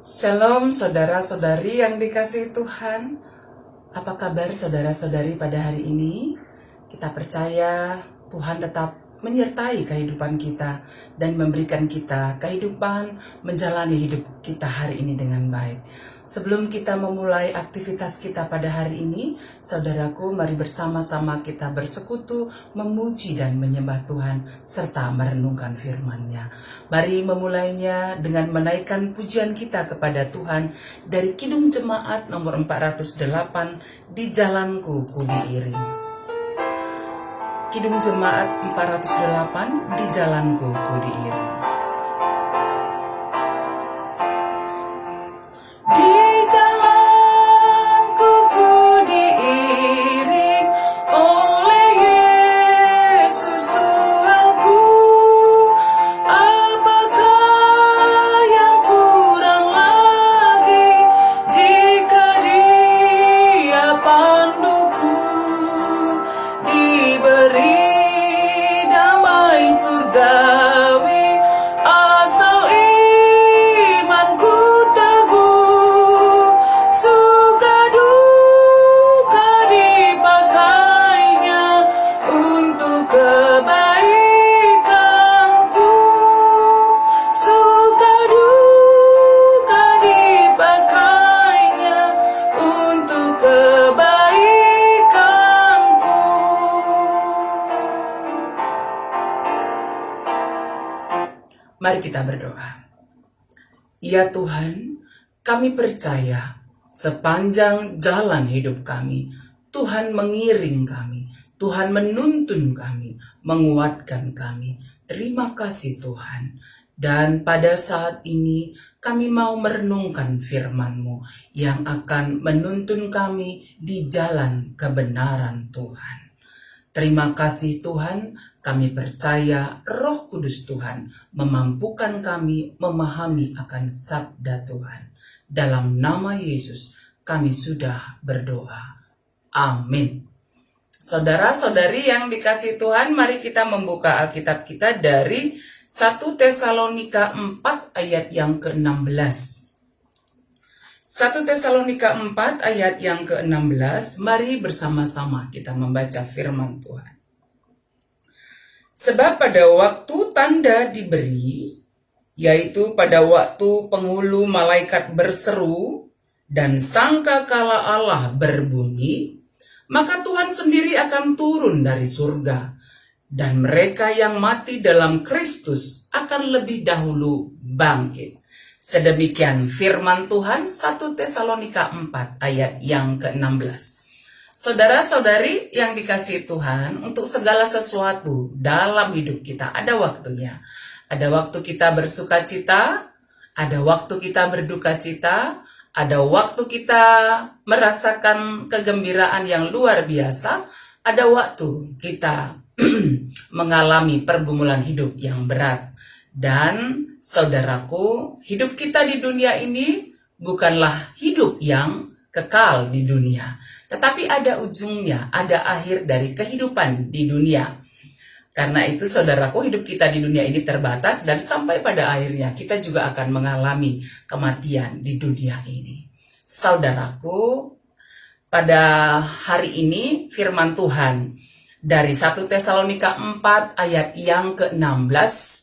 Shalom saudara-saudari yang dikasihi Tuhan. Apa kabar saudara-saudari pada hari ini? Kita percaya Tuhan tetap menyertai kehidupan kita dan memberikan kita kehidupan menjalani hidup kita hari ini dengan baik. Sebelum kita memulai aktivitas kita pada hari ini, saudaraku, mari bersama-sama kita bersekutu, memuji dan menyembah Tuhan, serta merenungkan firman-Nya. Mari memulainya dengan menaikkan pujian kita kepada Tuhan dari Kidung Jemaat nomor 408, Di Jalanku Ku Diiring. Kidung Jemaat 408, Di Jalanku Ku Diiring. Mari kita berdoa. Ya Tuhan, kami percaya sepanjang jalan hidup kami, Tuhan mengiring kami, Tuhan menuntun kami, menguatkan kami. Terima kasih Tuhan. Dan pada saat ini kami mau merenungkan firman-Mu yang akan menuntun kami di jalan kebenaran Tuhan. Terima kasih Tuhan, kami percaya Roh Kudus Tuhan memampukan kami memahami akan sabda Tuhan. Dalam nama Yesus kami sudah berdoa. Amin. Saudara-saudari yang dikasihi Tuhan, mari kita membuka Alkitab kita dari 1 Tesalonika 4 ayat yang ke-16. 1 Tesalonika 4 ayat yang ke-16, mari bersama-sama kita membaca firman Tuhan. Sebab pada waktu tanda diberi, yaitu pada waktu penghulu malaikat berseru dan sangkakala Allah berbunyi, maka Tuhan sendiri akan turun dari surga, dan mereka yang mati dalam Kristus akan lebih dahulu bangkit. Sedemikian firman Tuhan 1 Tesalonika 4 ayat yang ke-16. Saudara-saudari yang dikasihi Tuhan, untuk segala sesuatu dalam hidup kita ada waktunya. Ada waktu kita bersuka cita, ada waktu kita berduka cita, ada waktu kita merasakan kegembiraan yang luar biasa, ada waktu kita mengalami pergumulan hidup yang berat. Dan saudaraku, hidup kita di dunia ini bukanlah hidup yang kekal di dunia, tetapi ada ujungnya, ada akhir dari kehidupan di dunia. Karena itu saudaraku, hidup kita di dunia ini terbatas dan sampai pada akhirnya kita juga akan mengalami kematian di dunia ini. Saudaraku, pada hari ini firman Tuhan dari 1 Tesalonika 4 ayat yang ke-16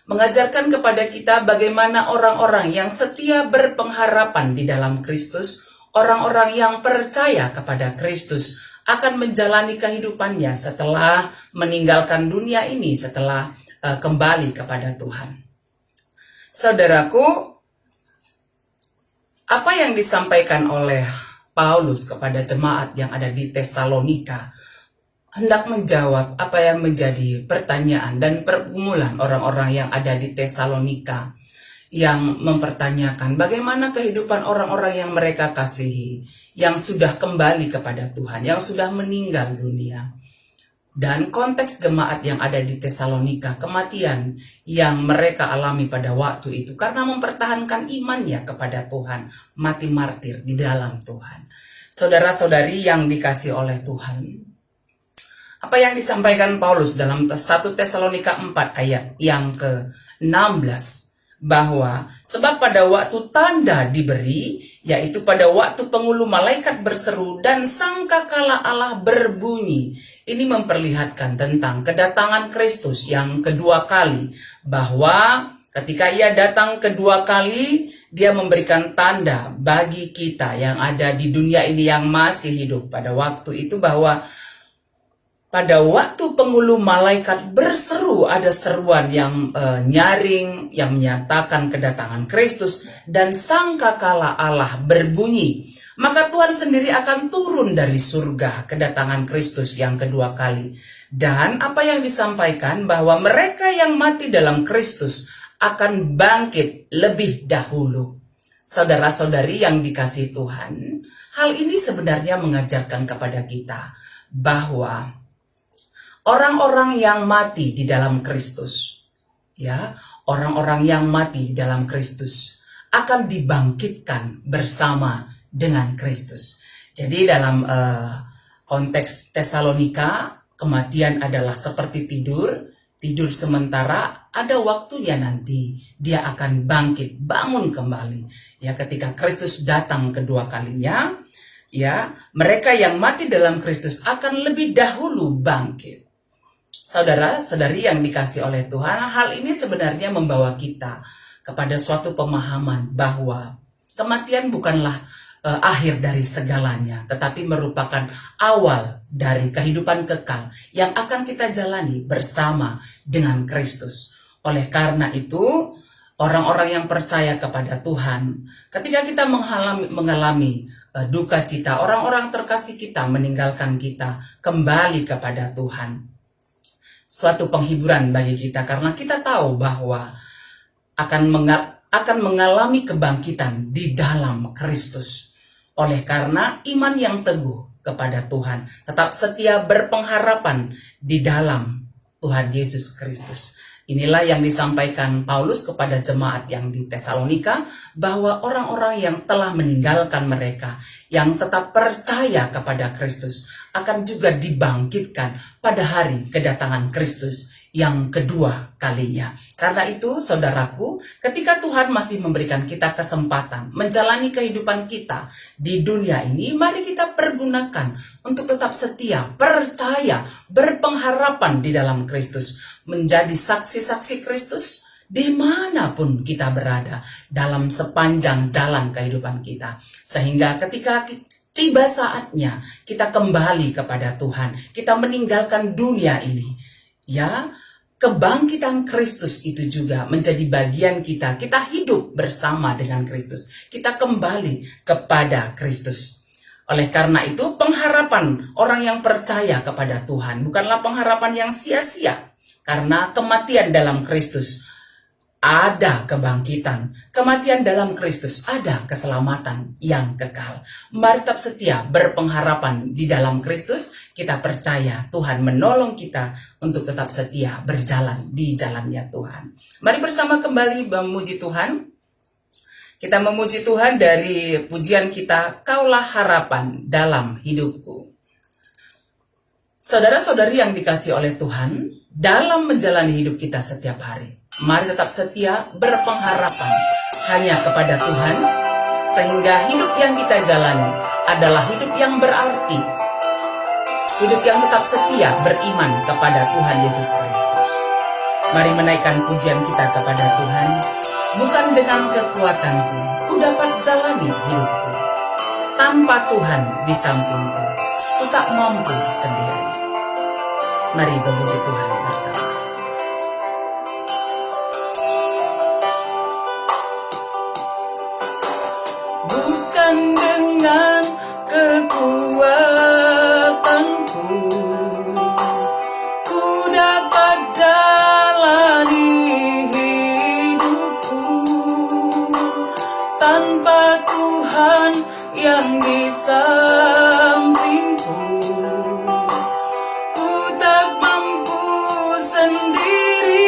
mengajarkan kepada kita bagaimana orang-orang yang setia berpengharapan di dalam Kristus, orang-orang yang percaya kepada Kristus akan menjalani kehidupannya setelah meninggalkan dunia ini, setelah kembali kepada Tuhan. Saudaraku, apa yang disampaikan oleh Paulus kepada jemaat yang ada di Tesalonika hendak menjawab apa yang menjadi pertanyaan dan pergumulan orang-orang yang ada di Tesalonika, yang mempertanyakan bagaimana kehidupan orang-orang yang mereka kasihi, yang sudah kembali kepada Tuhan, yang sudah meninggal dunia. Dan konteks jemaat yang ada di Tesalonika, kematian yang mereka alami pada waktu itu karena mempertahankan imannya kepada Tuhan, mati martir di dalam Tuhan. Saudara-saudari yang dikasihi oleh Tuhan, apa yang disampaikan Paulus dalam 1 Tesalonika 4 ayat yang ke-16 bahwa sebab pada waktu tanda diberi, yaitu pada waktu pengulu malaikat berseru dan sangkakala Allah berbunyi. Ini memperlihatkan tentang kedatangan Kristus yang kedua kali, bahwa ketika ia datang kedua kali, dia memberikan tanda bagi kita yang ada di dunia ini yang masih hidup pada waktu itu, bahwa pada waktu penghulu malaikat berseru, ada seruan yang nyaring yang menyatakan kedatangan Kristus, dan sangkakala Allah berbunyi. Maka Tuhan sendiri akan turun dari surga, kedatangan Kristus yang kedua kali. Dan apa yang disampaikan bahwa mereka yang mati dalam Kristus akan bangkit lebih dahulu. Saudara-saudari yang dikasihi Tuhan, hal ini sebenarnya mengajarkan kepada kita bahwa orang-orang yang mati di dalam Kristus, ya, orang-orang yang mati di dalam Kristus akan dibangkitkan bersama dengan Kristus. Jadi dalam konteks Tesalonika, kematian adalah seperti tidur sementara, ada waktunya nanti dia akan bangkit, bangun kembali. Ya, ketika Kristus datang kedua kalinya, ya, mereka yang mati dalam Kristus akan lebih dahulu bangkit. Saudara-saudari yang dikasih oleh Tuhan, hal ini sebenarnya membawa kita kepada suatu pemahaman bahwa kematian bukanlah akhir dari segalanya, tetapi merupakan awal dari kehidupan kekal yang akan kita jalani bersama dengan Kristus. Oleh karena itu, orang-orang yang percaya kepada Tuhan, ketika kita mengalami duka cita, orang-orang terkasih kita meninggalkan kita, kembali kepada Tuhan, suatu penghiburan bagi kita, karena kita tahu bahwa akan mengalami kebangkitan di dalam Kristus. Oleh karena iman yang teguh kepada Tuhan, tetap setia berpengharapan di dalam Tuhan Yesus Kristus. Inilah yang disampaikan Paulus kepada jemaat yang di Tesalonika, bahwa orang-orang yang telah meninggalkan mereka, yang tetap percaya kepada Kristus, akan juga dibangkitkan pada hari kedatangan Kristus yang kedua kalinya. Karena itu, saudaraku, ketika Tuhan masih memberikan kita kesempatan menjalani kehidupan kita di dunia ini, mari kita pergunakan untuk tetap setia, percaya, berpengharapan di dalam Kristus, menjadi saksi-saksi Kristus dimanapun kita berada dalam sepanjang jalan kehidupan kita. Sehingga ketika tiba saatnya kita kembali kepada Tuhan, kita meninggalkan dunia ini, ya, kebangkitan Kristus itu juga menjadi bagian kita. Kita hidup bersama dengan Kristus. Kita kembali kepada Kristus. Oleh karena itu, pengharapan orang yang percaya kepada Tuhan bukanlah pengharapan yang sia-sia. Karena kematian dalam Kristus ada kebangkitan. Kematian dalam Kristus ada keselamatan yang kekal. Mari tetap setia berpengharapan di dalam Kristus. Kita percaya Tuhan menolong kita untuk tetap setia berjalan di jalannya Tuhan. Mari bersama kembali memuji Tuhan. Kita memuji Tuhan dari pujian kita, Kaulah Harapan Dalam Hidupku. Saudara-saudari yang dikasih oleh Tuhan, dalam menjalani hidup kita setiap hari, mari tetap setia berpengharapan hanya kepada Tuhan, sehingga hidup yang kita jalani adalah hidup yang berarti, hidup yang tetap setia beriman kepada Tuhan Yesus Kristus. Mari menaikkan pujian kita kepada Tuhan. Bukan dengan kekuatanku ku dapat jalani hidupku, tanpa Tuhan di sampingku ku tak mampu sendiri. Mari memuji Tuhan bersama. Bukan dengan kekuatanku ku dapat jalani hidupku, tanpa Tuhan yang di sampingku ku tak mampu sendiri.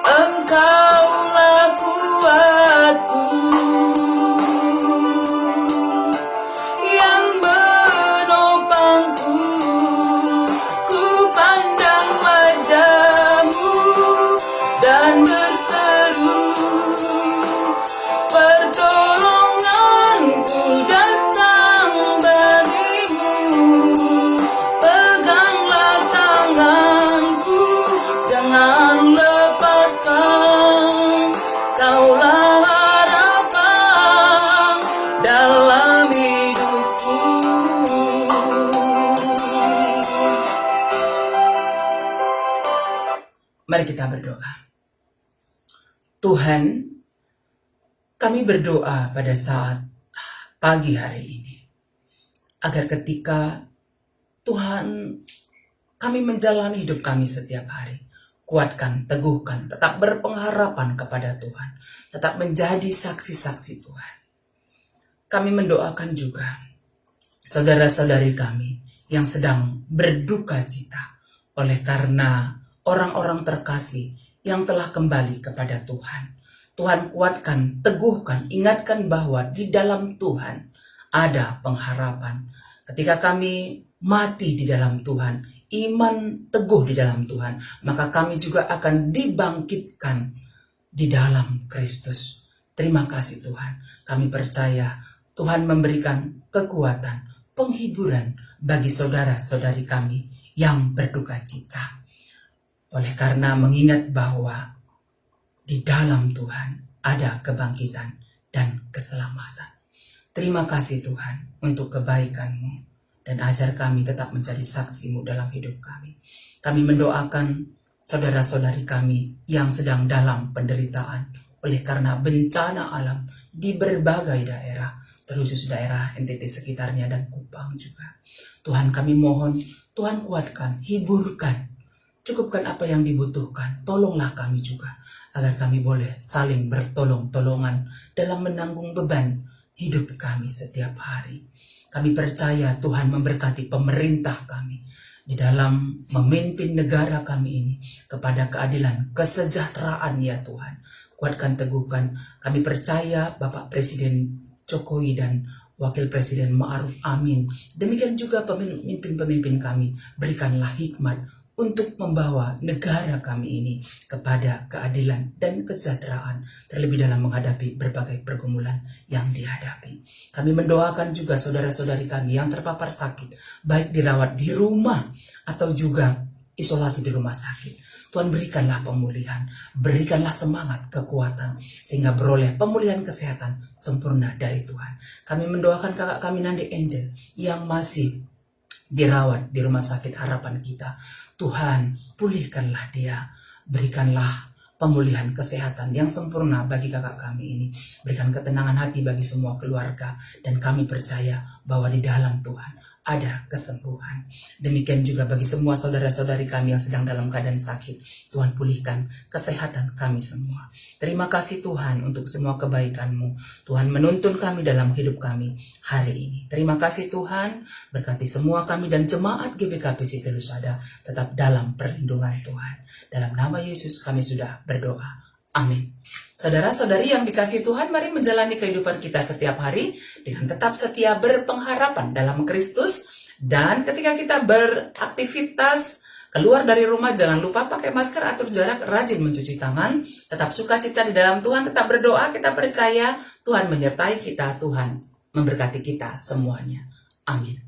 Engkaulah kuatku yang menopangku, ku pandang wajah Tuhan, kami berdoa pada saat pagi hari ini, agar ketika Tuhan kami menjalani hidup kami setiap hari, kuatkan, teguhkan, tetap berpengharapan kepada Tuhan, tetap menjadi saksi-saksi Tuhan. Kami mendoakan juga saudara-saudari kami yang sedang berduka cita oleh karena orang-orang terkasih yang telah kembali kepada Tuhan. Tuhan kuatkan, teguhkan, ingatkan bahwa di dalam Tuhan ada pengharapan. Ketika kami mati di dalam Tuhan, iman teguh di dalam Tuhan, maka kami juga akan dibangkitkan di dalam Kristus. Terima kasih Tuhan. Kami percaya Tuhan memberikan kekuatan, penghiburan bagi saudara-saudari kami yang berduka cita. Oleh karena mengingat bahwa di dalam Tuhan ada kebangkitan dan keselamatan. Terima kasih Tuhan untuk kebaikan-Mu, dan ajar kami tetap menjadi saksi-Mu dalam hidup kami. Kami mendoakan saudara-saudari kami yang sedang dalam penderitaan oleh karena bencana alam di berbagai daerah, terkhusus daerah NTT sekitarnya dan Kupang juga. Tuhan, kami mohon, Tuhan kuatkan, hiburkan, cukupkan apa yang dibutuhkan. Tolonglah kami juga, agar kami boleh saling bertolong-tolongan dalam menanggung beban hidup kami setiap hari. Kami percaya Tuhan memberkati pemerintah kami di dalam memimpin negara kami ini kepada keadilan, kesejahteraan ya Tuhan. Kuatkan, teguhkan. Kami percaya Bapak Presiden Jokowi dan Wakil Presiden Ma'ruf Amin. Demikian juga pemimpin-pemimpin kami. Berikanlah hikmat untuk membawa negara kami ini kepada keadilan dan kesejahteraan, terlebih dalam menghadapi berbagai pergumulan yang dihadapi. Kami mendoakan juga saudara-saudari kami yang terpapar sakit, baik dirawat di rumah atau juga isolasi di rumah sakit. Tuhan, berikanlah pemulihan, berikanlah semangat, kekuatan, sehingga beroleh pemulihan kesehatan sempurna dari Tuhan. Kami mendoakan kakak kami Nandi Angel yang masih dirawat di rumah sakit Harapan Kita. Tuhan, pulihkanlah dia, berikanlah pemulihan kesehatan yang sempurna bagi kakak kami ini. Berikan ketenangan hati bagi semua keluarga, dan kami percaya bahwa di dalam Tuhan ada kesembuhan. Demikian juga bagi semua saudara-saudari kami yang sedang dalam keadaan sakit. Tuhan, pulihkan kesehatan kami semua. Terima kasih Tuhan untuk semua kebaikan-Mu. Tuhan menuntun kami dalam hidup kami hari ini. Terima kasih Tuhan, berkati semua kami dan jemaat GBKP Siti Lusada tetap dalam perlindungan Tuhan. Dalam nama Yesus kami sudah berdoa. Amin. Saudara-saudari yang dikasihi Tuhan, mari menjalani kehidupan kita setiap hari dengan tetap setia berpengharapan dalam Kristus. Dan ketika kita beraktivitas keluar dari rumah, jangan lupa pakai masker, atur jarak, rajin mencuci tangan, tetap sukacita di dalam Tuhan, tetap berdoa, kita percaya Tuhan menyertai kita, Tuhan memberkati kita semuanya. Amin.